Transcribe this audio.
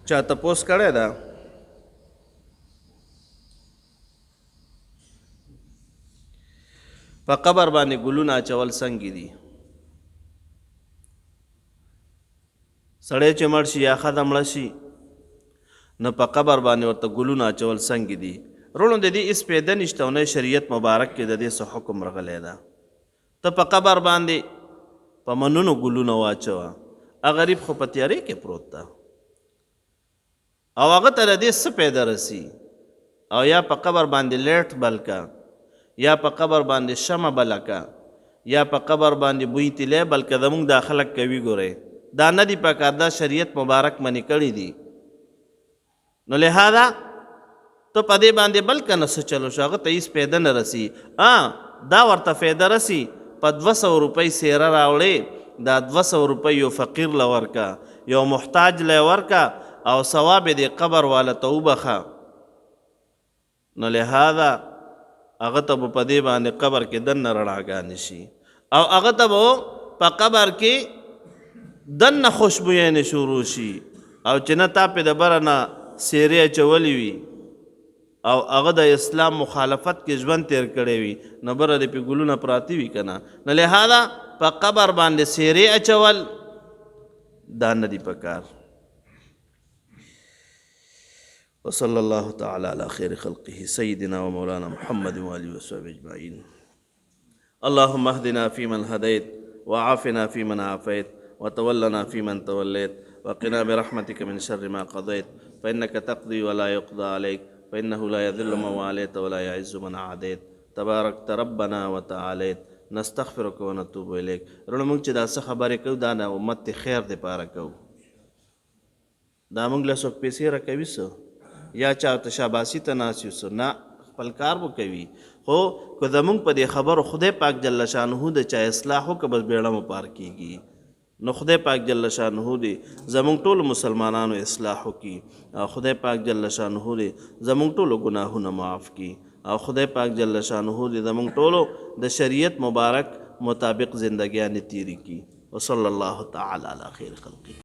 چا تپوس کړی ده په قبر باندې ګلونه اچول څنګه دي؟ سړی چې مړ شي یا ښځه مړه شي نو په قبر باندې ورته ګلونه اچول څنګه دي؟ وروڼو د دې هېڅ پیدا نشته او نه شریعت مبارک کې د دې څه حکم راغلی ده. ته په قبر باندې په منونو ګلونه واچوه، هغه غریب خو په تیارې کې پروت ده او هغه ته د دې څه پیدا رسي؟ او یا په قبر باندې لیټ بل کا، یا په قبر باندې شمع بله کا، یا په قبر باندې بوی تیلی بل که زمونږ دا خلک کوي. ګورئ دا نه دي پکار، دا شریعت مبارک منې کړي دي. نو لہذا ته په دې باندې بل که نه څه چلو شو، هغه ته هېڅ پیدا نه رسي. دا ورته فایده رسي په 200 روپۍ سیره راوړې، دا 200 روپۍ یو فقیر له ورکه، یو محتاج له ورکه او ثواب دې قبر والا ته وبخه. نو لہذا هغه ته به په دې باندې قبر کې دننه رڼاګانې شي او هغه ته به په قبر کې دننه خوشبویانې شروع شي او چې نه تا پې د بره نه سیرې اچولې وي او هغه د اسلام مخالفت کې ژوند تیر کړی وي، نو بره دې پې ګلونه پراته وي که نه. نو لہذا په قبر باندې سیرې اچول دا نه دي پکار. وصلى الله تعالى على خير خلقه سيدنا ومولانا محمد وآله وصحبه أجمعين. اللهم اهدنا فيمن هديت وعافنا فيمن عافيت وتولنا فيمن توليت وقنا برحمتك من شر ما قضيت فإنك تقضي ولا يقضى عليك فإنه لا يذل من واليت ولا يعز من عاديت تباركت ربنا وتعاليت نستغفرك ونتوب إليك. رڼو موږ چې دا څه خبرې کوو دا د امت د خیر دپاره کوو، دا موږ له څوک پیسې راکوي څه یا چاته شاباسي ته ناست یو څه نه، خپل کار به کوي. خو که زمونږ په دې خبرو خدای پاک جل شانه د چا اصلاح وکړه بس بیړه مو پار کېږي. نو خدای پاک جل شانه دې زمونږ ټولو مسلمانانو اصلاح وکړي او خدای پاک جل شانه دې زمونږ ټولو ګناهونه معاف کړي او خدای پاک جل شانه دې زمونږ ټولو د شریعت مبارک مطابق زندګیانې تیرې کړي. وصلی الله تعالی علی خیر خلقه.